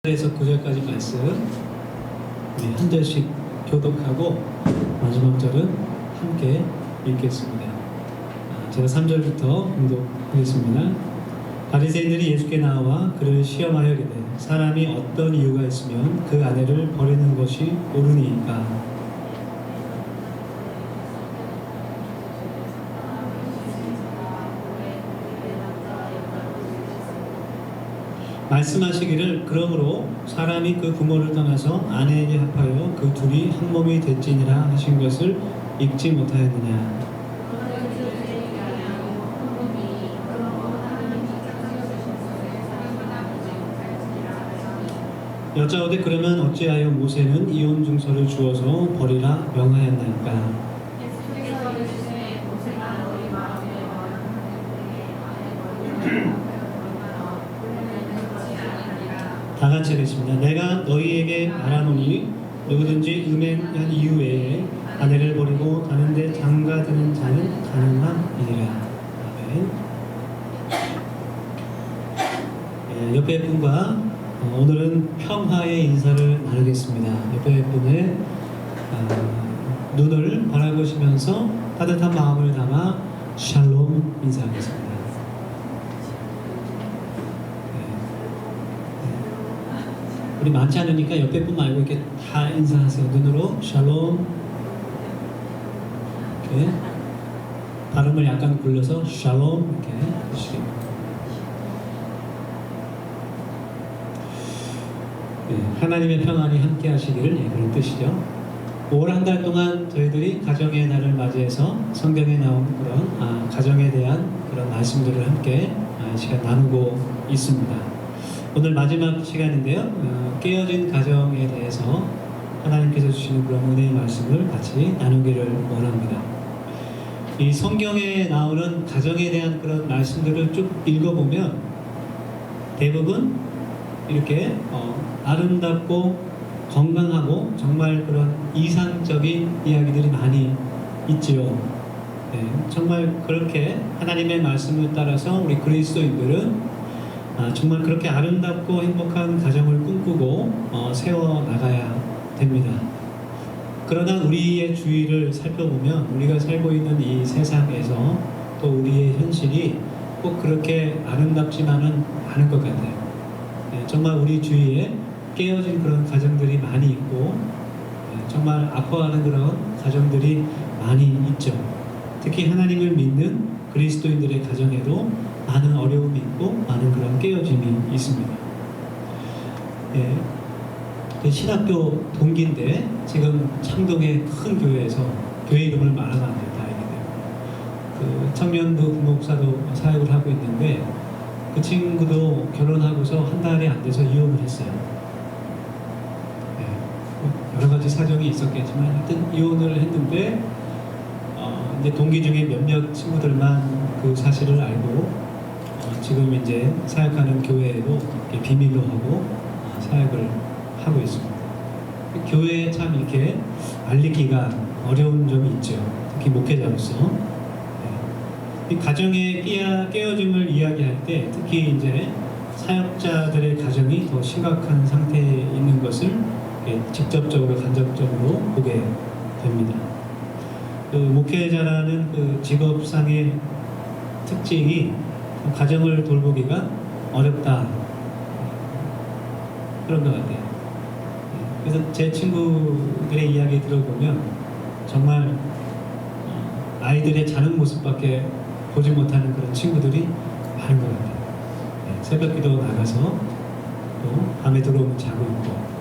에서 9절까지 말씀 우리 한 절씩 교독하고 마지막 절은 함께 읽겠습니다. 제가 3절부터 공독하겠습니다. 바리새인들이 예수께 나와 그를 시험하여 이르되 사람이 어떤 이유가 있으면 그 아내를 버리는 것이 옳으니까. 말씀하시기를 그러므로 사람이 그 부모를 떠나서 아내에게 합하여 그 둘이 한 몸이 될지니라 하신 것을 읽지 못하였느냐. 여짜오되 그러면 어찌하여 모세는 이혼 증서를 주어서 버리라 명하였나이까. 다 같이 하겠습니다. 내가 너희에게 말하노니 누구든지 음행한 이유 외에 아내를 버리고 다른 데 장가드는 자는 가늠함이니라. 아멘. 옆에 분과 오늘은 평화의 인사를 나누겠습니다. 옆에 분의 눈을 바라보시면서 따뜻한 마음을 담아 샬롬 인사하겠습니다. 우리 많지 않으니까 옆에 분 말고 이렇게 다 인사하세요. 눈으로 샬롬. 이렇게 발음을 약간 굴려서 샬롬 이렇게 해주시기. 하나님의 평안이 함께 하시기를 그런 뜻이죠. 올 한 달 동안 저희들이 가정의 날을 맞이해서 성경에 나온 그런 가정에 대한 그런 말씀들을 함께 시간 나누고 있습니다. 오늘 마지막 시간인데요. 깨어진 가정에 대해서 하나님께서 주시는 그런 은혜의 말씀을 같이 나누기를 원합니다. 이 성경에 나오는 가정에 대한 그런 말씀들을 쭉 읽어보면 대부분 이렇게 아름답고 건강하고 정말 그런 이상적인 이야기들이 많이 있지요. 정말 그렇게 하나님의 말씀을 따라서 우리 그리스도인들은 정말 그렇게 아름답고 행복한 가정을 꿈꾸고 세워나가야 됩니다. 그러나 우리의 주위를 살펴보면 우리가 살고 있는 이 세상에서 또 우리의 현실이 꼭 그렇게 아름답지만은 않은 것 같아요. 정말 우리 주위에 깨어진 그런 가정들이 많이 있고 정말 아파하는 그런 가정들이 많이 있죠. 특히 하나님을 믿는 그리스도인들의 가정에도 많은 어려움이 있고 많은 그런 깨어짐이 있습니다. 신학교 동기인데 지금 창동의 큰 교회에서 교회 이름을 말하면 안 돼요. 다행이네요. 그 청년부 부목사도 사역을 하고 있는데 그 친구도 결혼하고서 한 달이 안 돼서 이혼을 했어요. 여러 가지 사정이 있었겠지만 하여튼 이혼을 했는데 이제 동기 중에 몇몇 친구들만 그 사실을 알고 지금 이제 사역하는 교회에도 비밀로 하고 사역을 하고 있습니다. 교회에 참 이렇게 알리기가 어려운 점이 있죠. 특히 목회자로서. 이 가정의 깨어짐을 이야기할 때 특히 이제 사역자들의 가정이 더 심각한 상태에 있는 것을 직접적으로 간접적으로 보게 됩니다. 그 목회자라는 그 직업상의 특징이 가정을 돌보기가 어렵다 그런 것 같아요. 그래서 제 친구들의 이야기 들어보면 정말 아이들의 자는 모습밖에 보지 못하는 그런 친구들이 많은 것 같아요. 새벽 기도 나가서 또 밤에 들어오면 자고 있고.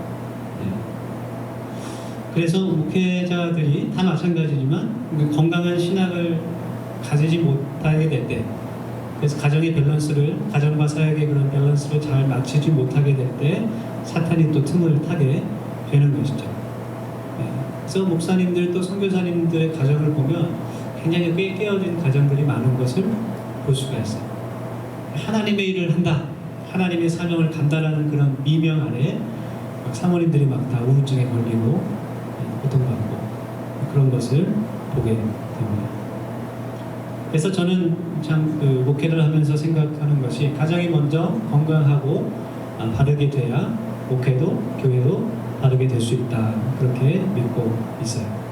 그래서 목회자들이 다 마찬가지지만 건강한 신학을 가지지 못하게 될 때, 그래서 가정의 밸런스를, 가정과 사역의 그런 밸런스를 잘 맞추지 못하게 될 때 사탄이 또 틈을 타게 되는 것이죠. 그래서 목사님들 또 선교사님들의 가정을 보면 굉장히 깨어진 가정들이 많은 것을 볼 수가 있어요. 하나님의 일을 한다, 하나님의 사명을 간다라는 그런 미명 아래 사모님들이 막 다 우울증에 걸리고 고통받고 그런 것을 보게 됩니다. 그래서 저는 참 그 목회를 하면서 생각하는 것이 가정이 먼저 건강하고 바르게 돼야 목회도 교회도 바르게 될 수 있다, 그렇게 믿고 있어요.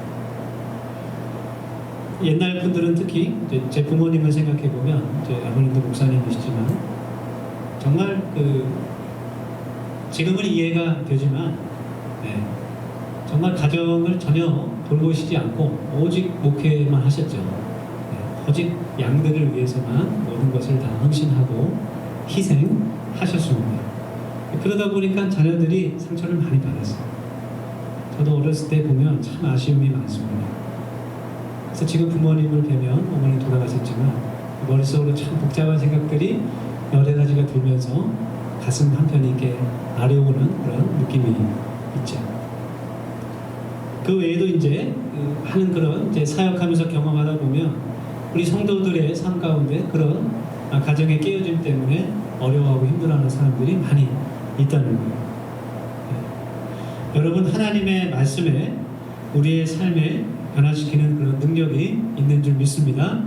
옛날 분들은 특히 이제 제 부모님을 생각해 보면, 제 아버님도 목사님이시지만 정말 지금은 이해가 되지만 정말 가정을 전혀 돌보시지 않고 오직 목회만 하셨죠. 오직 양들을 위해서만 모든 것을 다 헌신하고 희생하셨습니다. 그러다 보니까 자녀들이 상처를 많이 받았어요. 저도 어렸을 때 보면 참 아쉬움이 많습니다. 그래서 지금 부모님을 뵈면, 어머니 돌아가셨지만 머릿속으로 참 복잡한 생각들이 여러 가지가 들면서 가슴 한편이 이렇게 아려오는 그런 느낌이 있죠. 그 외에도 이제 하는 그런 이제 사역하면서 경험하다 보면 우리 성도들의 삶 가운데 그런 가정의 깨어짐 때문에 어려워하고 힘들어하는 사람들이 많이 있다는 거예요. 여러분, 하나님의 말씀에 우리의 삶에 변화시키는 그런 능력이 있는 줄 믿습니다.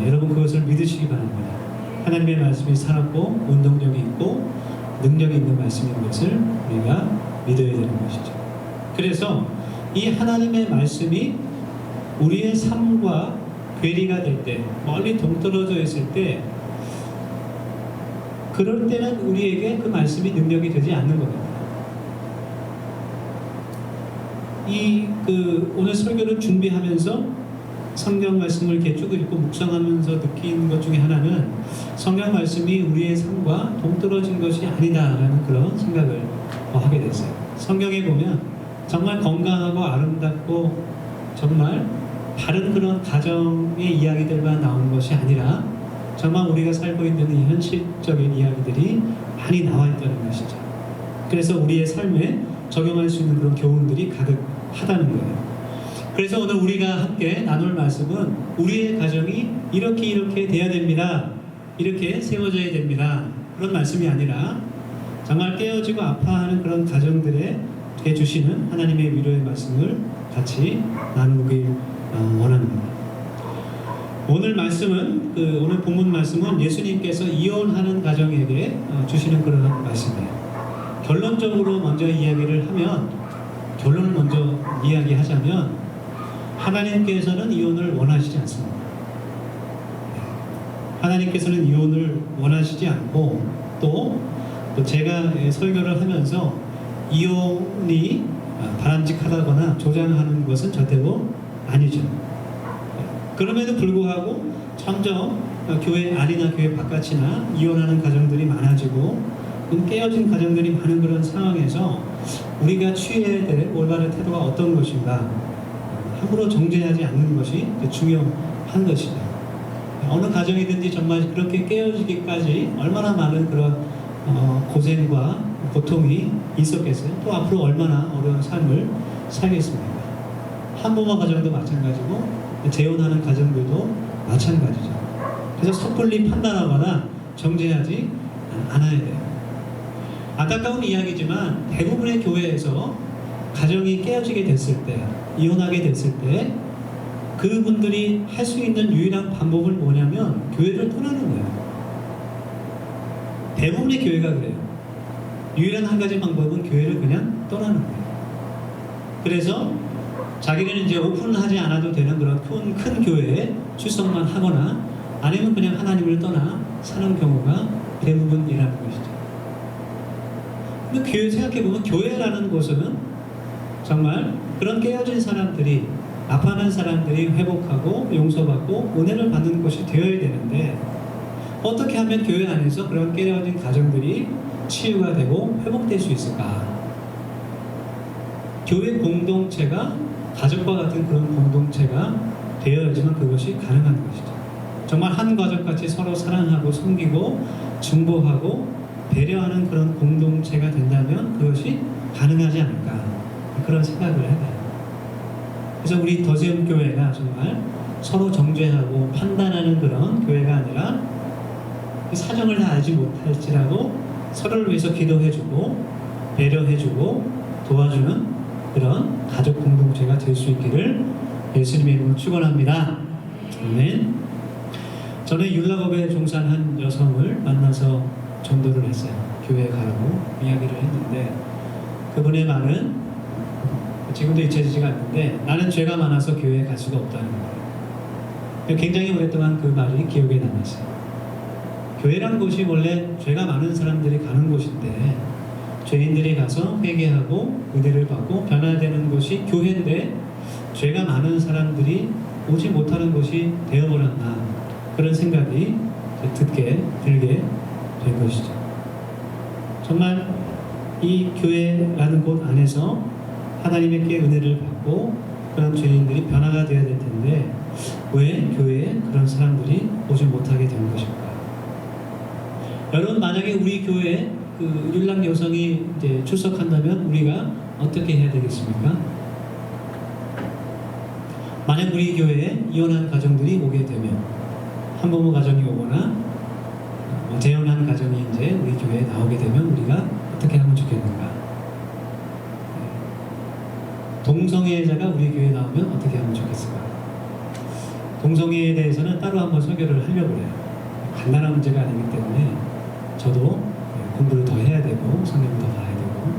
여러분, 그것을 믿으시기 바랍니다. 하나님의 말씀이 살았고 운동력이 있고 능력이 있는 말씀인 것을 우리가 믿어야 되는 것이죠. 그래서 이 하나님의 말씀이 우리의 삶과 괴리가 될 때, 멀리 동떨어져 있을 때, 그럴 때는 우리에게 그 말씀이 능력이 되지 않는 겁니다. 오늘 설교를 준비하면서 성경 말씀을 이렇게 쭉 읽고 묵상하면서 느낀 것 중에 하나는 성경 말씀이 우리의 삶과 동떨어진 것이 아니다라는 그런 생각을 하게 됐어요. 성경에 보면 정말 건강하고 아름답고 정말 다른 그런 가정의 이야기들만 나오는 것이 아니라 정말 우리가 살고 있는 이 현실적인 이야기들이 많이 나와 있다는 것이죠. 그래서 우리의 삶에 적용할 수 있는 그런 교훈들이 가득하다는 거예요. 그래서 오늘 우리가 함께 나눌 말씀은 우리의 가정이 이렇게 돼야 됩니다, 이렇게 세워져야 됩니다, 그런 말씀이 아니라 정말 깨어지고 아파하는 그런 가정들에 주시는 하나님의 위로의 말씀을 같이 나누길 원합니다. 오늘 말씀은 오늘 본문 말씀은 예수님께서 이혼하는 가정에게 주시는 그런 말씀이에요. 결론적으로 먼저 이야기를 하면, 결론을 먼저 이야기하자면 하나님께서는 이혼을 원하시지 않습니다. 하나님께서는 이혼을 원하시지 않고 또 제가 설교를 하면서 이혼이 바람직하다거나 조장하는 것은 절대로 아니죠. 그럼에도 불구하고 점점 교회 안이나 교회 바깥이나 이혼하는 가정들이 많아지고 깨어진 가정들이 많은 그런 상황에서 우리가 취해야 될 올바른 태도가 어떤 것인가, 함부로 정죄하지 않는 것이 중요한 것이죠. 어느 가정이든지 정말 그렇게 깨어지기까지 얼마나 많은 그런 고생과 고통이 있었겠어요. 또 앞으로 얼마나 어려운 삶을 살겠습니까? 한부모 가정도 마찬가지고 재혼하는 가정들도 마찬가지죠. 그래서 섣불리 판단하거나 정죄하지 않아야 돼요. 안타까운 이야기지만 대부분의 교회에서 가정이 깨어지게 됐을 때, 이혼하게 됐을 때 그분들이 할 수 있는 유일한 방법은 뭐냐면 교회를 떠나는 거예요. 대부분의 교회가 그래요. 유일한 한 가지 방법은 교회를 그냥 떠나는 거예요. 그래서 자기는 이제 오픈하지 않아도 되는 그런 큰 교회에 출석만 하거나 아니면 그냥 하나님을 떠나 사는 경우가 대부분이라는 것이죠. 근데 교회 생각해보면 교회라는 곳은 정말 그런 깨어진 사람들이, 아파하는 사람들이 회복하고 용서받고 은혜를 받는 곳이 되어야 되는데 어떻게 하면 교회 안에서 그런 깨어진 가정들이 치유가 되고 회복될 수 있을까? 교회 공동체가 가족과 같은 그런 공동체가 되어야지만 그것이 가능한 것이죠. 정말 한 가족같이 서로 사랑하고 섬기고 중보하고 배려하는 그런 공동체가 된다면 그것이 가능하지 않을까, 그런 생각을 해요. 그래서 우리 더세움 교회가 정말 서로 정죄하고 판단하는 그런 교회가 아니라 사정을 다 알지 못할지라도 서로를 위해서 기도해주고 배려해주고 도와주는 그런 가족 공동체가 될 수 있기를 예수님의 이름으로 축원합니다. 아멘. 저는 율라겁에 종사한 여성을 만나서 전도를 했어요. 교회에 가라고 이야기를 했는데 그분의 말은 지금도 잊혀지지가 않는데 나는 죄가 많아서 교회에 갈 수가 없다는 거예요. 굉장히 오랫동안 그 말이 기억에 남았어요. 교회라는 곳이 원래 죄가 많은 사람들이 가는 곳인데 죄인들이 가서 회개하고 은혜를 받고 변화되는 곳이 교회인데 죄가 많은 사람들이 오지 못하는 곳이 되어버렸나 그런 생각이 들게 된 것이죠. 정말 이 교회라는 곳 안에서 하나님께 은혜를 받고 그런 죄인들이 변화가 되어야 될 텐데 왜 교회에 그런 사람들이 오지 못하게 된 것일까? 여러분, 만약에 우리 교회에 그 율랑 여성이 이제 출석한다면 우리가 어떻게 해야 되겠습니까? 만약 우리 교회에 이혼한 가정들이 오게 되면 한부모 가정이 오거나 재혼한 가정이 이제 우리 교회에 나오게 되면 우리가 어떻게 하면 좋겠는가? 동성애자가 우리 교회에 나오면 어떻게 하면 좋겠을까? 동성애에 대해서는 따로 한번 설교를 하려고 해요. 간단한 문제가 아니기 때문에 저도 공부를 더 해야 되고 성경을 더 봐야 되고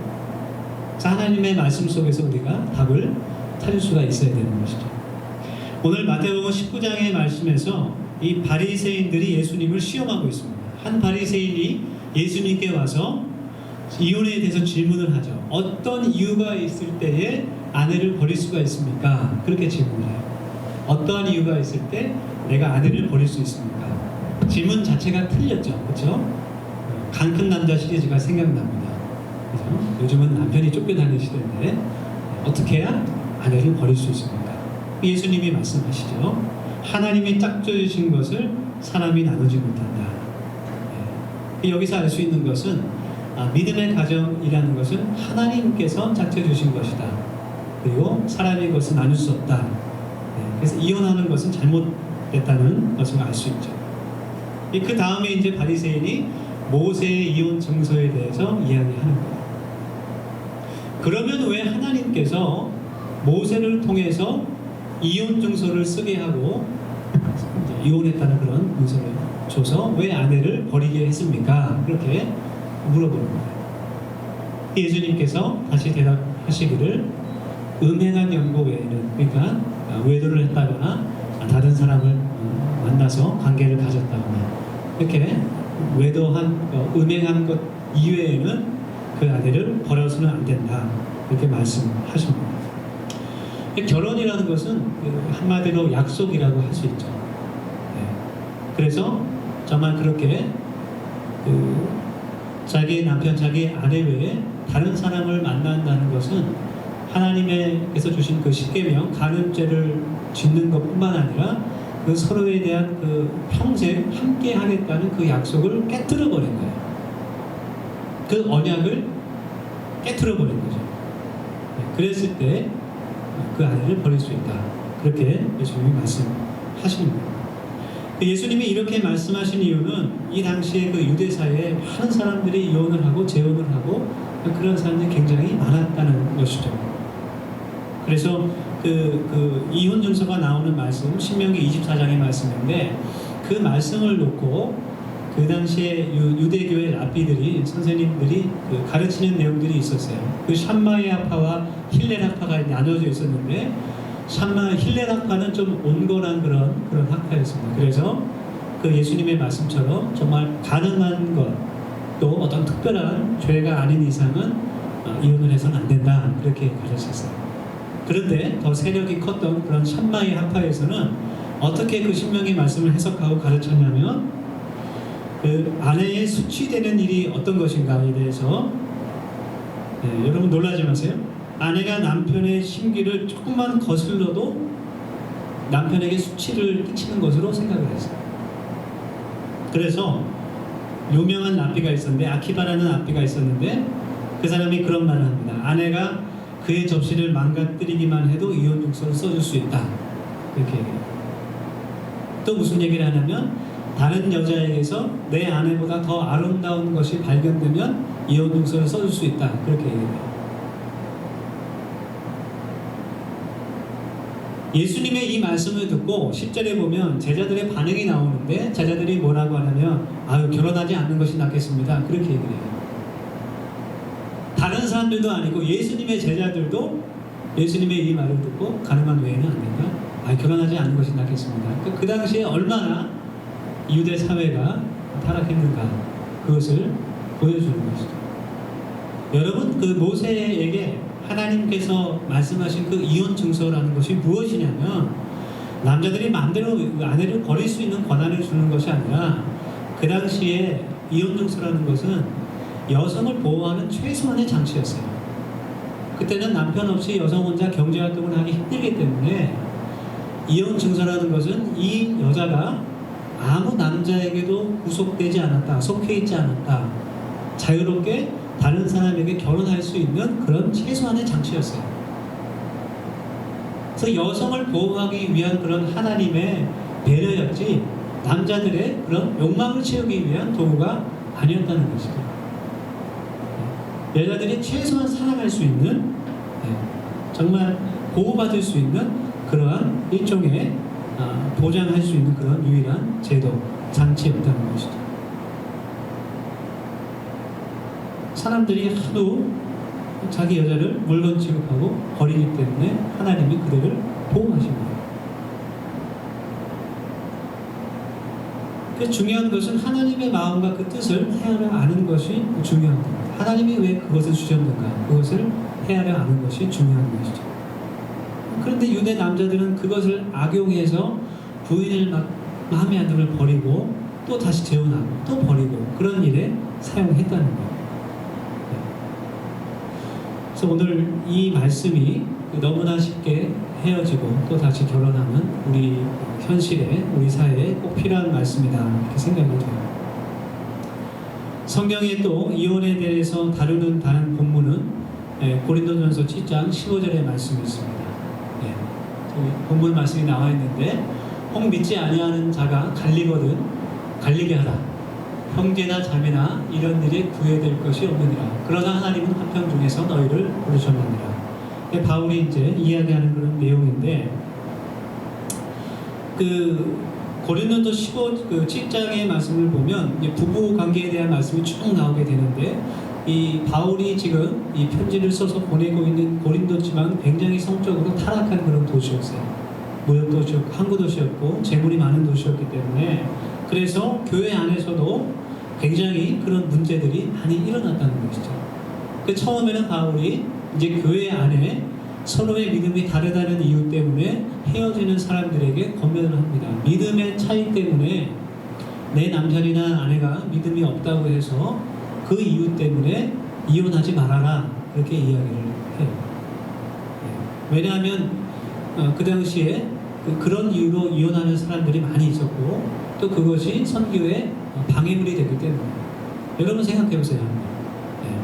하나님의 말씀 속에서 우리가 답을 찾을 수가 있어야 되는 것이죠. 오늘 마태복음 19장의 말씀에서 이 바리새인들이 예수님을 시험하고 있습니다. 한 바리새인이 예수님께 와서 이혼에 대해서 질문을 하죠. 어떤 이유가 있을 때에 아내를 버릴 수가 있습니까? 그렇게 질문을 해요. 어떠한 이유가 있을 때 내가 아내를 버릴 수 있습니까? 질문 자체가 틀렸죠. 그렇죠? 간 큰 남자 시리즈가 생각납니다. 그죠? 요즘은 남편이 쫓겨다니는 시대인데 어떻게 해야 아내를 버릴 수 있습니까? 예수님이 말씀하시죠. 하나님이 짝져주신 것을 사람이 나누지 못한다. 여기서 알 수 있는 것은 믿음의 가정이라는 것은 하나님께서 짝져주신 것이다. 그리고 사람의 것은 나눌 수 없다. 그래서 이혼하는 것은 잘못됐다는 것을 알 수 있죠. 그 다음에 이제 바리새인이 모세의 이혼 증서에 대해서 이야기하는 거예요. 그러면 왜 하나님께서 모세를 통해서 이혼 증서를 쓰게 하고 이혼했다는 그런 문서를 줘서 왜 아내를 버리게 했습니까? 그렇게 물어보는 거예요. 예수님께서 다시 대답하시기를 음행한 연고 외에는, 그러니까 외도를 했다거나 다른 사람을 만나서 관계를 가졌다거나 이렇게 외도한 음행한 것 이외에는 그 아내를 버려서는 안 된다, 이렇게 말씀하십니다. 결혼이라는 것은 한마디로 약속이라고 할 수 있죠. 그래서 정말 그렇게 자기 남편, 자기 아내 외에 다른 사람을 만난다는 것은 하나님께서 주신 그 십계명 간음죄를 짓는 것뿐만 아니라 그 서로에 대한 그 평생 함께 하겠다는 그 약속을 깨트려 버린 거예요. 그 언약을 깨트려 버린 거죠. 그랬을 때 그 아내를 버릴 수 있다, 그렇게 예수님이 말씀하시는 거예요. 예수님이 이렇게 말씀하신 이유는 이 당시에 그 유대사회에 많은 사람들이 이혼을 하고 재혼을 하고 그런 사람들이 굉장히 많았다는 것이죠. 그래서 그 이혼 증서가 나오는 말씀, 신명기 24장의 말씀인데 그 말씀을 놓고 그 당시에 유대교회 랍비들이, 선생님들이 가르치는 내용들이 있었어요. 그 샴마이아파와 힐렐학파가 나눠져 있었는데 힐렐학파는 좀 온건한 그런 학파였습니다. 그래서 그 예수님의 말씀처럼 정말 가능한 것, 또 어떤 특별한 죄가 아닌 이상은 이혼을 해서는 안 된다, 그렇게 가르쳤어요. 그런데 더 세력이 컸던 그런 샴마이 학파에서는 어떻게 그 신명의 말씀을 해석하고 가르쳤냐면 그 아내의 수치되는 일이 어떤 것인가에 대해서, 여러분 놀라지 마세요. 아내가 남편의 심기를 조금만 거슬러도 남편에게 수치를 끼치는 것으로 생각을 했어요. 그래서 유명한 랍비가 있었는데, 아키바라는 랍비가 있었는데 그 사람이 그런 말을 합니다. 아내가 그의 접시를 망가뜨리기만 해도 이혼 증서를 써줄 수 있다, 이렇게 얘기해요. 또 무슨 얘기를 하냐면 다른 여자에게서 내 아내보다 더 아름다운 것이 발견되면 이혼 증서를 써줄 수 있다, 그렇게 얘기해요. 예수님의 이 말씀을 듣고 10절에 보면 제자들의 반응이 나오는데 제자들이 뭐라고 하냐면 아유 결혼하지 않는 것이 낫겠습니다. 그렇게 얘기를 해요. 다른 사람들도 아니고 예수님의 제자들도 예수님의 이 말을 듣고 가능한 외에는 안 된다. 아 결혼하지 않는 것이 낫겠습니다. 그 당시에 얼마나 유대 사회가 타락했는가 그것을 보여주는 것이죠. 여러분 그 모세에게 하나님께서 말씀하신 그 이혼 증서라는 것이 무엇이냐면 남자들이 마음대로 아내를 버릴 수 있는 권한을 주는 것이 아니라 그 당시에 이혼 증서라는 것은 여성을 보호하는 최소한의 장치였어요. 그때는 남편 없이 여성 혼자 경제활동을 하기 힘들기 때문에 이혼 증서라는 것은 이 여자가 아무 남자에게도 구속되지 않았다, 속해 있지 않았다, 자유롭게 다른 사람에게 결혼할 수 있는 그런 최소한의 장치였어요. 그래서 여성을 보호하기 위한 그런 하나님의 배려였지 남자들의 그런 욕망을 채우기 위한 도구가 아니었다는 것이죠. 여자들이 최소한 살아갈 수 있는 정말 보호받을 수 있는 그러한 일종의 보장할 수 있는 그런 유일한 제도, 장치였다는 것이죠. 사람들이 하도 자기 여자를 물건 취급하고 버리기 때문에 하나님이 그들을 보호하신 거예요. 그래서 중요한 것은 하나님의 마음과 그 뜻을 헤아려 아는 것이 중요한 겁니다. 하나님이 왜 그것을 주셨는가 그것을 헤아려 아는 것이 중요한 것이죠. 그런데 유대 남자들은 그것을 악용해서 부인을 마음에 안 들면 버리고 또 다시 재혼하고 또 버리고 그런 일에 사용했다는 거예요. 그래서 오늘 이 말씀이 너무나 쉽게 헤어지고 또 다시 결혼하는 우리 현실에 우리 사회에 꼭 필요한 말씀이다 이렇게 생각이 돼요. 성경에 또 이혼에 대해서 다루는 다른 본문은 고린도전서 7장 15절의 말씀이 있습니다. 본문 말씀이 나와 있는데 혹 믿지 아니하는 자가 갈리게 하라. 형제나 자매나 이런 일에 구애될 것이 없느니라. 그러나 하나님은 한평 중에서 너희를 부르셨느니라. 바울이 이제 이야기하는 그런 내용인데 그 고린도서 7장의 말씀을 보면 이제 부부 관계에 대한 말씀이 쭉 나오게 되는데 이 바울이 지금 이 편지를 써서 보내고 있는 고린도 지방은 굉장히 성적으로 타락한 그런 도시였어요. 무역 도시였고 항구 도시였고 재물이 많은 도시였기 때문에 그래서 교회 안에서도 굉장히 그런 문제들이 많이 일어났다는 것이죠. 그 처음에는 바울이 이제 교회 안에 서로의 믿음이 다르다는 이유 때문에 헤어지는 사람들에게 권면을 합니다. 믿음의 차이 때문에 내 남편이나 아내가 믿음이 없다고 해서 그 이유 때문에 이혼하지 말아라 그렇게 이야기를 해요. 왜냐하면 그 당시에 그런 이유로 이혼하는 사람들이 많이 있었고 또 그것이 선교에 방해물이 됐기 때문에 여러분 생각해 보세요.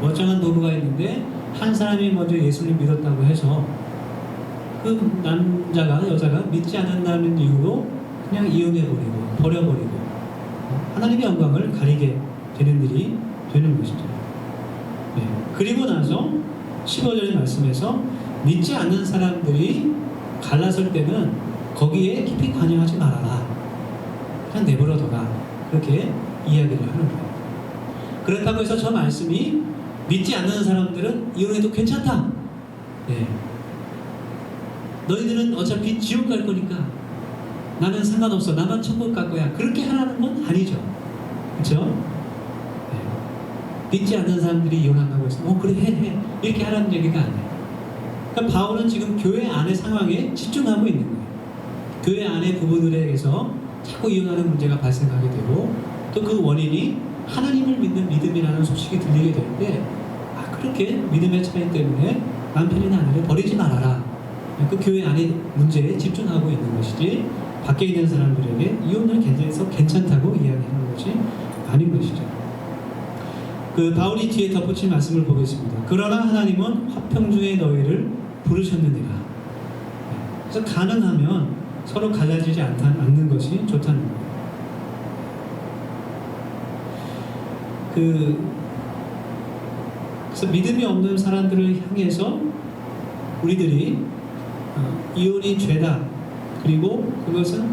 멀쩡한 부부가 있는데 한 사람이 먼저 예수를 믿었다고 해서 그 남자가 여자가 믿지 않는다는 이유로 그냥 이혼해버리고 버려버리고 하나님의 영광을 가리게 되는 일이 되는 것이죠. 그리고 나서 15절의 말씀에서 믿지 않는 사람들이 갈라설 때는 거기에 깊이 관여하지 말아라. 그냥 내버려둬라. 그렇게 이야기를 하는 거예요. 그렇다고 해서 저 말씀이 믿지 않는 사람들은 이혼해도 괜찮다. 너희들은 어차피 지옥 갈 거니까 나는 상관없어. 나만 천국 갈 거야. 그렇게 하라는 건 아니죠. 그렇죠? 믿지 않는 사람들이 이혼한다고 해서 그래 해 이렇게 하라는 얘기가 아니에요. 그러니까 바울은 지금 교회 안의 상황에 집중하고 있는 거예요. 교회 안의 부부들에게서 자꾸 이혼하는 문제가 발생하게 되고 또 그 원인이 하나님을 믿는 믿음이라는 소식이 들리게 되는데 그렇게 믿음의 차이 때문에 남편이나 아내를 버리지 말아라. 그 교회 안의 문제에 집중하고 있는 것이지 밖에 있는 사람들에게 이혼을 괜찮다고 이야기하는 것이 아닌 것이죠. 그 바울이 뒤에 덧붙인 말씀을 보겠습니다. 그러나 하나님은 화평 중에 너희를 부르셨느니라. 그래서 가능하면 서로 갈라지지 않는 것이 좋다는 거예요. 그래서 믿음이 없는 사람들을 향해서 우리들이 이혼이 죄다 그리고 그것은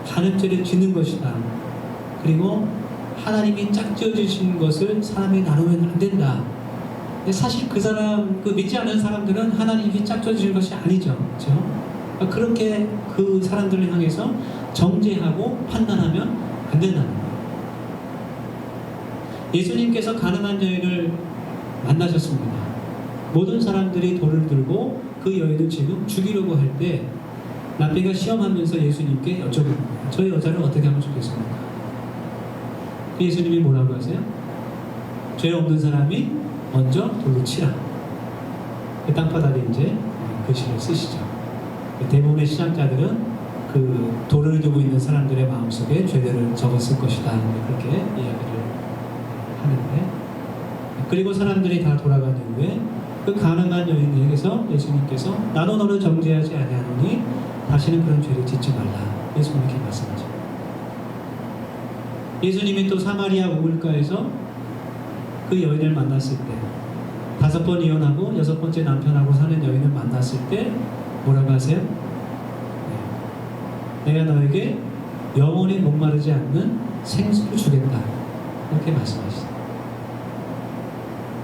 간음죄를 짓는 것이다. 그리고 하나님이 짝지어 주신 것을 사람이 나누면 안 된다. 근데 사실 그 사람, 그 믿지 않는 사람들은 하나님이 짝지어 주신 것이 아니죠. 그렇죠? 그렇게 그 사람들을 향해서 정죄하고 판단하면 안 된다는 거예요. 예수님께서 가늠한 여인을 만나셨습니다. 모든 사람들이 돌을 들고 그 여인을 지금 죽이려고 할 때 랍비가 시험하면서 예수님께 여쭤봅니다. 저 여자를 어떻게 하면 좋겠습니까? 예수님이 뭐라고 하세요? 죄 없는 사람이 먼저 돌로 치라. 그 땅바닥에 이제 글씨를 쓰시죠. 대부분의 신학자들은 그 돌을 두고 있는 사람들의 마음속에 죄들을 적었을 것이다. 그렇게 이야기를 하는데, 그리고 사람들이 다 돌아간 이후에 그 가늠한 여인에게서 예수님께서 나도 너를 정죄하지 아니하노니 다시는 그런 죄를 짓지 말라. 예수님이 이렇게 말씀하죠. 예수님이 또 사마리아 우물가에서 그 여인을 만났을 때, 5번 이혼하고 6번째 남편하고 사는 여인을 만났을 때 뭐라고 하세요? 내가 너에게 영원히 목마르지 않는 생수를 주겠다. 이렇게 말씀하시죠.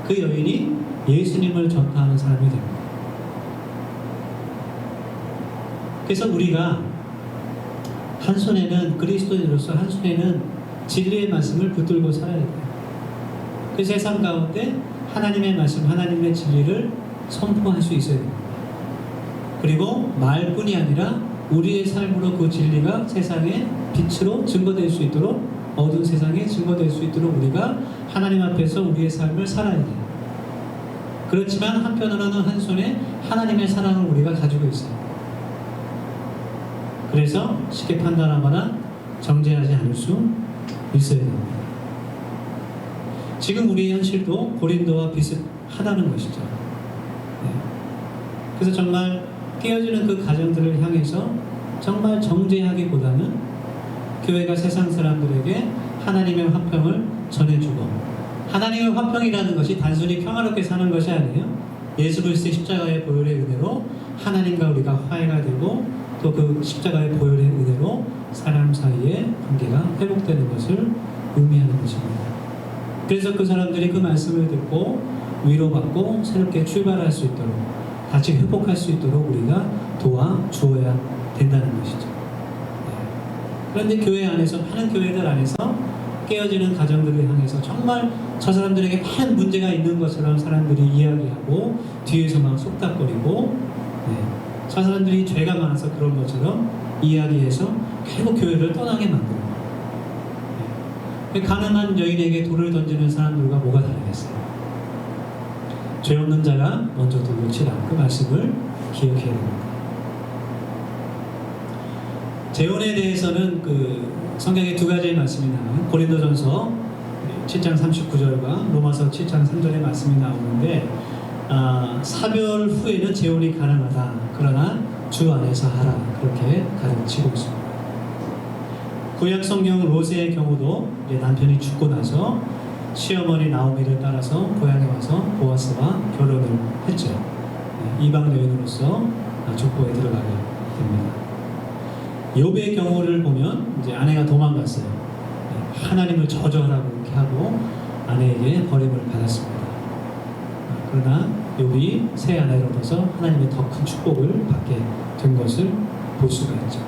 그 여인이 예수님을 전파하는 사람이 됩니다. 그래서 우리가 한 손에는 그리스도인으로서 한 손에는 진리의 말씀을 붙들고 살아야 돼요. 그 세상 가운데 하나님의 말씀, 하나님의 진리를 선포할 수 있어야 됩니다. 그리고 말뿐이 아니라 우리의 삶으로 그 진리가 세상에 빛으로 증거될 수 있도록, 어두운 세상에 증거될 수 있도록 우리가 하나님 앞에서 우리의 삶을 살아야 돼요. 그렇지만 한편으로는 한 손에 하나님의 사랑을 우리가 가지고 있어요. 그래서 쉽게 판단하거나 정죄하지 않을 수 있어야 됩니다. 지금 우리의 현실도 고린도와 비슷하다는 것이죠. 네. 그래서 정말 깨어지는 그 가정들을 향해서 정말 정죄하기보다는 교회가 세상 사람들에게 하나님의 화평을 전해주고, 하나님의 화평이라는 것이 단순히 평화롭게 사는 것이 아니에요. 예수 그리스도의 십자가의 보혈의 은혜로 하나님과 우리가 화해가 되고, 또 그 십자가의 보혈의 은혜로 사람 사이의 관계가 회복되는 것을 의미하는 것입니다. 그래서 그 사람들이 그 말씀을 듣고 위로받고 새롭게 출발할 수 있도록, 다시 회복할 수 있도록 우리가 도와주어야 된다는 것이죠. 그런데 교회 안에서, 많은 교회들 안에서 깨어지는 가정들을 향해서 정말 저 사람들에게 많은 문제가 있는 것처럼 사람들이 이야기하고 뒤에서 막 속닥거리고, 저 사람들이 죄가 많아서 그런 것처럼 이야기해서 결국 교회를 떠나게 만들고, 가늠한 여인에게 돌을 던지는 사람들과 뭐가 다르겠어요? 죄 없는 자가 먼저 돌로 치라. 그 말씀을 기억해야 됩니다. 재혼에 대해서는 그 성경에 2가지의 말씀이 나와요. 고린도전서 7장 39절과 로마서 7장 3절의 말씀이 나오는데, 사별 후에는 재혼이 가능하다. 그러나 주 안에서 하라. 그렇게 가르치고 있습니다. 구약 성경 로세의 경우도 이제 남편이 죽고 나서 시어머니 나오미를 따라서 고향에 와서 보아스와 결혼을 했죠. 이방 여인으로서 족보에 들어가게 됩니다. 욥의 경우를 보면 이제 아내가 도망갔어요. 하나님을 저주하라고 이렇게 하고 아내에게 버림을 받았습니다. 그러나 욥이 새 아내를 얻어서 하나님의 더 큰 축복을 받게 된 것을 볼 수가 있죠.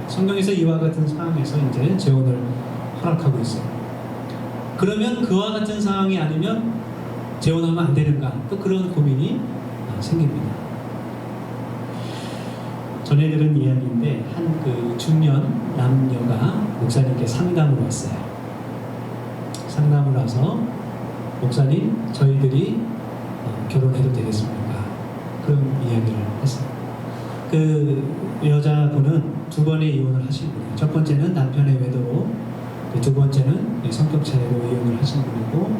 성경에서 이와 같은 상황에서 이제 재혼을 허락하고 있어요. 그러면 그와 같은 상황이 아니면 재혼하면 안 되는가? 또 그런 고민이 생깁니다. 전에 들은 이야기인데, 한 그 중년 남녀가 목사님께 상담을 왔어요. 상담을 와서, 목사님, 저희들이 결혼해도 되겠습니까? 그런 이야기를 했어요. 그 여자분은 2번의 이혼을 하신 분이에요. 첫 번째는 남편의 외도로, 2번째는 성격 차이로 이혼을 하신 분이고,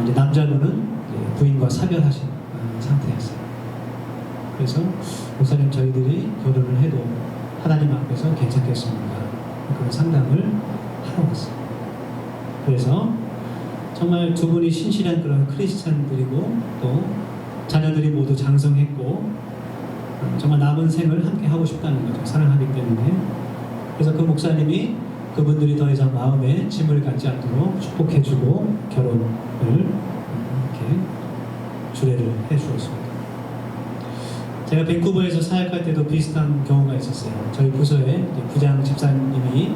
이제 남자분은 부인과 사별하신 상태였어요. 그래서 목사님, 저희들이 결혼을 해도 하나님 앞에서 괜찮겠습니까? 그런 상담을 하러 갔어요. 그래서 정말 2분이 신실한 그런 크리스찬들이고, 또 자녀들이 모두 장성했고, 정말 남은 생을 함께 하고 싶다는 거죠. 사랑하기 때문에. 그래서 그 목사님이 그분들이 더 이상 마음에 짐을 갖지 않도록 축복해주고 결혼을 이렇게 주례를 해주었습니다. 제가 밴쿠버에서 사역할 때도 비슷한 경우가 있었어요. 저희 부서에 부장 집사님이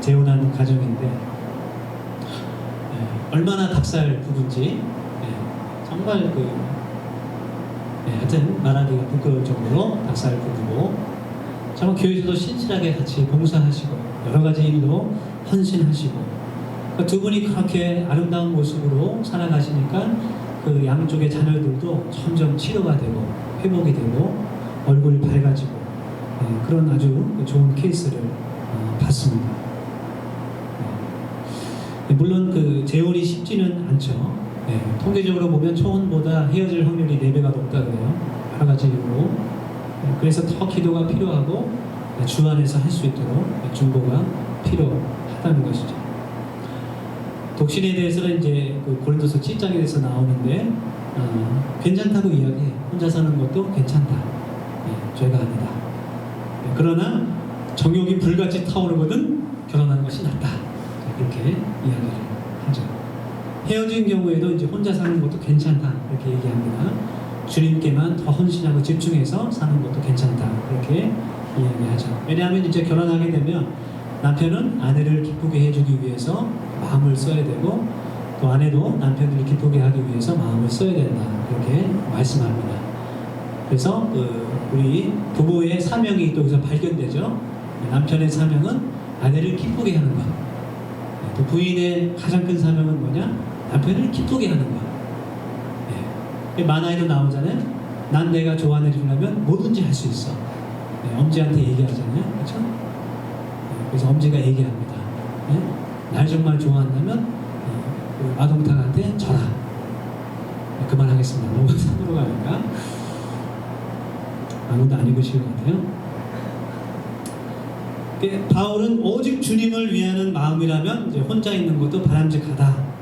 재혼한 가정인데 얼마나 닭살 부부인지 정말 하여튼 말하기가 부끄러울 정도로 닭살 부부고 정말 교회에서도 신실하게 같이 봉사하시고 여러 가지 일로 헌신하시고 두 분이 그렇게 아름다운 모습으로 살아가시니까 그 양쪽의 자녀들도 점점 치료가 되고 회복이 되고 얼굴이 밝아지고 그런 아주 좋은 케이스를 봤습니다. 물론 그 재혼이 쉽지는 않죠. 통계적으로 보면 초혼보다 헤어질 확률이 4배가 높다 그래요. 여러 가지 이유로. 그래서 더 기도가 필요하고 주 안에서 할 수 있도록 중보가 필요하다는 것이죠. 독신에 대해서는 이제 그 고린도서 7장에 대해서 나오는데 괜찮다고 이야기해. 혼자 사는 것도 괜찮다. 죄가 아니다. 그러나 정욕이 불같이 타오르거든 결혼하는 것이 낫다. 이렇게 이야기를 하죠. 헤어진 경우에도 이제 혼자 사는 것도 괜찮다. 이렇게 얘기합니다. 주님께만 더 헌신하고 집중해서 사는 것도 괜찮다. 그렇게 이야기하죠. 왜냐하면 이제 결혼하게 되면 남편은 아내를 기쁘게 해주기 위해서 마음을 써야 되고 또 아내도 남편을 기쁘게 하기 위해서 마음을 써야 된다. 그렇게 말씀합니다. 그래서 우리 부부의 사명이 또 여기서 발견되죠. 남편의 사명은 아내를 기쁘게 하는 것. 또 부인의 가장 큰 사명은 뭐냐? 남편을 기쁘게 하는 것. 만화에도 나오잖아요. 난 내가 좋아하는 일을 하면 뭐든지 할 수 있어. 엄지한테 얘기하잖아요. 그렇죠? 그래서 엄지가 얘기합니다. 날 정말 좋아한다면 마동탁한테 져라. 그만하겠습니다. 너무 산으로 가니까 아무도 안 읽으실 것 같아요. 바울은 오직 주님을 위하는 마음이라면 이제 혼자 있는 것도 바람직하다.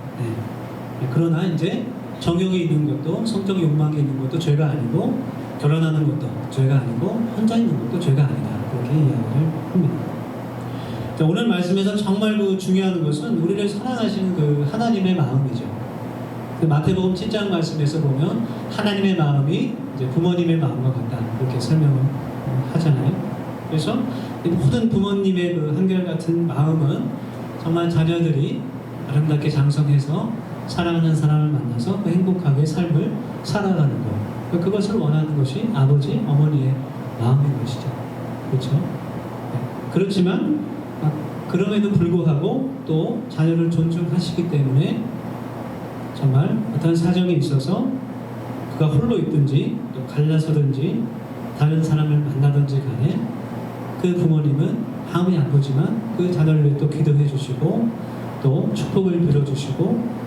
그러나 이제 정욕이 있는 것도 성적 욕망이 있는 것도 죄가 아니고 결혼하는 것도 죄가 아니고 혼자 있는 것도 죄가 아니다. 그렇게 이야기를 합니다. 자, 오늘 말씀에서 정말 중요한 것은 우리를 사랑하시는 그 하나님의 마음이죠. 마태복음 7장 말씀에서 보면 하나님의 마음이 이제 부모님의 마음과 같다. 그렇게 설명을 하잖아요. 그래서 모든 부모님의 그 한결같은 마음은 정말 자녀들이 아름답게 장성해서 사랑하는 사람을 만나서 행복하게 삶을 살아가는 것. 그것을 원하는 것이 아버지, 어머니의 마음인 것이죠. 그렇죠? 그렇지만 그럼에도 불구하고 또 자녀를 존중하시기 때문에 정말 어떤 사정이 있어서 그가 홀로 있든지 또 갈라서든지 다른 사람을 만나든지 간에 그 부모님은 마음이 아프지만 그 자녀를 위해 또 기도해 주시고 또 축복을 빌어주시고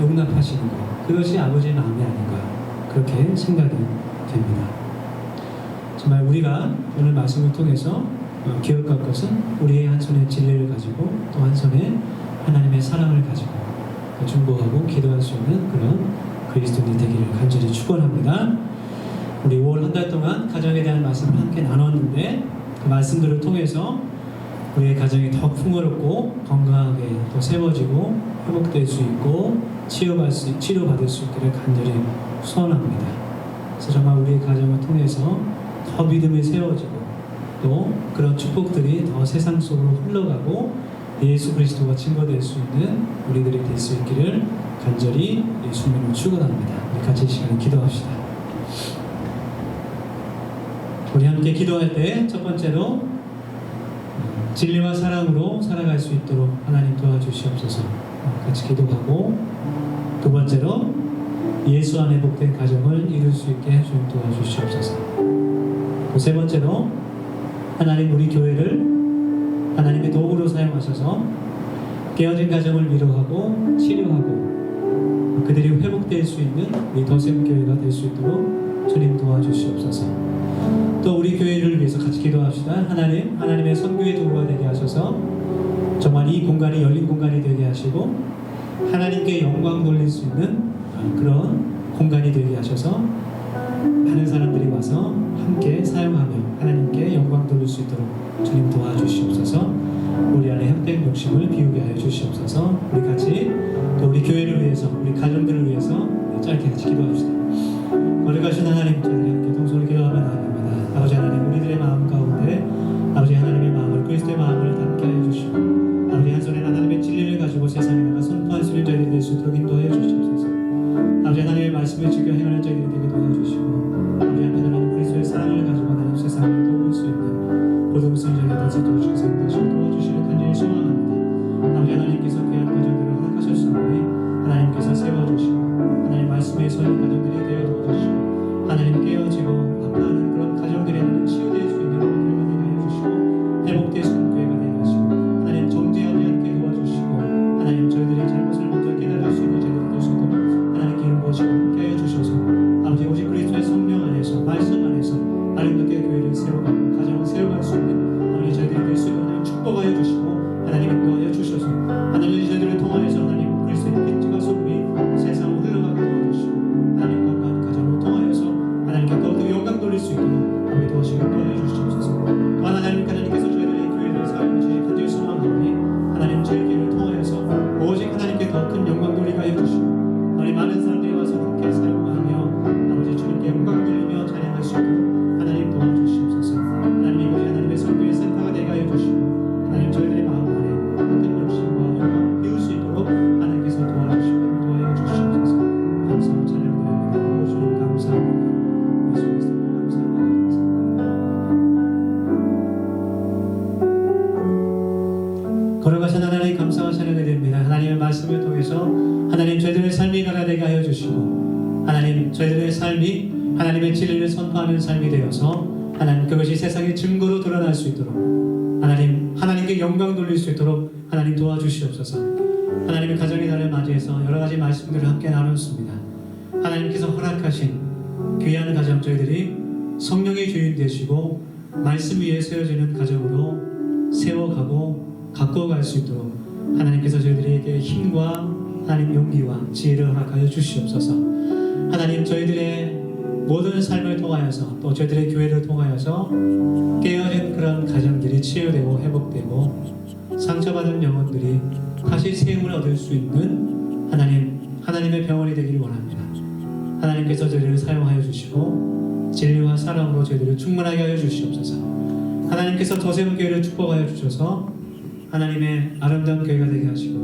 용납하시는 것, 그것이 아버지의 마음이 아닌가 그렇게 생각이 됩니다. 정말 우리가 오늘 말씀을 통해서 기억할 것은 우리의 한 손에 진리를 가지고 또 한 손에 하나님의 사랑을 가지고 중보하고 기도할 수 있는 그런 그리스도인이 되기를 간절히 축원합니다. 우리 5월 한 달 동안 가정에 대한 말씀을 함께 나눴는데 그 말씀들을 통해서 우리의 가정이 더 풍요롭고 건강하게 또 세워지고 회복될 수 있고 치료받을 수 있기를 간절히 소원합니다. 그래서 정말 우리의 가정을 통해서 더 믿음이 세워지고 또 그런 축복들이 더 세상 속으로 흘러가고 예수 그리스도가 증거될 수 있는 우리들이 될 수 있기를 간절히 예수님을 축원합니다. 우리 같이 이 시간에 기도합시다. 우리 함께 기도할 때 첫 번째로 진리와 사랑으로 살아갈 수 있도록 하나님 도와주시옵소서. 같이 기도하고 두 번째로 예수 안에 복된 가정을 이룰 수 있게 주님 도와주시옵소서. 또 세 번째로 하나님 우리 교회를 하나님의 도구로 사용하셔서 깨어진 가정을 위로하고 치료하고 그들이 회복될 수 있는 이 더샘 교회가 될 수 있도록 주님 도와주시옵소서. 또 우리 교회를 위해서 같이 기도합시다. 하나님의 선교의 도구가 되게 하셔서 정말 이 공간이 열린 공간이 되게 하시고 하나님께 영광 돌릴 수 있는 그런 공간이 되게 하셔서 많은 사람들이 와서 함께 사용하며 하나님께 영광 돌릴 수 있도록 주님 도와주시옵소서. 우리 안에 헛된 욕심을 비우게 하여 주시옵소서. 우리 같이 또 우리 교회를 위해서, 우리 가정들을 위해서 짧게 같이 기도합시다. 거룩하신 하나님, 저희들이 함께 동서로 기도하며 나아갑니다. 아버지 하나님, 우리들의 마음 가운데 아버지 하나님의 마음을, 그리스도의 마음을 담게 하여 주시고, 아버지 한 손에 하나님의 진리를 가지고 세상에 나가 선포할 수 있는 저희들이 될 수 있도록 인도하여 주시옵소서. 아버지 하나님의 말씀을 지켜 행하는 저희들이 되게 도와주시고, 아버지 한편으로는 그리스도의 사랑을 가지고 하나님 세상을 도울 수 있는 보듬으신 저희가 될 수 있도록 주께서 인도하시고 도와주시는 간절히 소망합니다. 아버지 하나님께서 귀한 가정들을 허락하셨사오니 하나님께서 세워주시고, 하나님 말씀에 서는 가정들이 되어 도와주시고, 하나님 깨어지고 아파하는 그런 가정들이 하나님 치유될 수 있는 교회가 되게 하여 주시고, 회복될 수 있는 교회가 되게 하시고, 하나님 정죄하지 않게 도와주시고, 하나님 저희들이 잘못을 먼저 깨달을 수 있는 저희들이 될 수 있도록 하나님께 인도하시고 함께 하여 주셔서, 아버지 오직 그리스도의 성령 안에서, 말씀 안에서 아름답게 교회를 세워가고 가정을 세워갈 수 있는 아버지 저희들이 될 수 있도록 하나님 축복하여 주시고, 하나님 인도하여 주셔서, 하나님 저희들을 통하여서 하나님 그리스도의 빛과 소금이 세상을 흘러가게 도와주시고, 하나님 건강한 가정을 통하여서 하나님께 더욱더 영광 돌릴 수 있도록 아버지 도와주시고 인도하여 주시옵소서. 또한 하나님께서 저희들의 교회를 사용하시기 간절히 소망하오니 하나님 저희 교회를 통하여서 오직 하나님께 더 큰 영광 돌리게 하여 주시고, 하나님 많은 사람들이 와서 함께 사용하며 아버지 주님께 영광 돌리며 찬양할 수 있도록 하나님 도와주시옵소서. 하나님 이곳이 하나님의 선교의 센터가 되게 하여 주시고, 하나님 저희들의 마음 안에 큰 욕심과 영광을 피울 수 있도록 하나님께서 도와주시고 인도하여 주시옵소서. 감사와 찬양드립니다. 주님 감사합니다. 예수 그리스도 감사합니다. 걸어가신 하나님 감사와 찬양을 드립니다. 하나님의 말씀을 통해서 하나님 저희들의 삶이 변화되게 하여 주시고, 하나님 저희들의 삶이 하나님의 진리를 선포하는 삶이 되어서 하나님 그것이 세상의 증거로 드러날 수 있도록 하나님께 영광 돌릴 수 있도록 하나님 도와주시옵소서. 하나님의 가정의 날을 맞이해서 여러 가지 말씀들을 함께 나눴습니다. 하나님께서 허락하신 귀한 가정 저희들이 성령의 주인 되시고 말씀 위에 세워지는 가정으로 세워가고 가꿔갈 수 있도록 하나님께서 저희들에게 힘과 하나님 용기와 지혜를 허락하여 주시옵소서. 하나님 저희들의 모든 삶을 통하여서 또 저희들의 교회를 통하여서 깨어진 그런 가정들이 치유되고 회복되고 상처받은 영혼들이 다시 세움을 얻을 수 있는 하나님의 병원이 되기를 원합니다. 하나님께서 저희를 사용하여 주시고 진리와 사랑으로 저희들을 충만하게 하여 주시옵소서. 하나님께서 더 세운 교회를 축복하여 주셔서 하나님의 아름다운 교회가 되게 하시고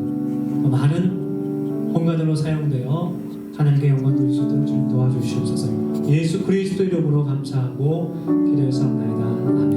많은 홍관으로 사용되어 하나님께 영광 돌릴 수 있도록 주님 도와주시옵소서. 예수 그리스도 이름으로 감사하고 기도했사옵나이다. 아멘.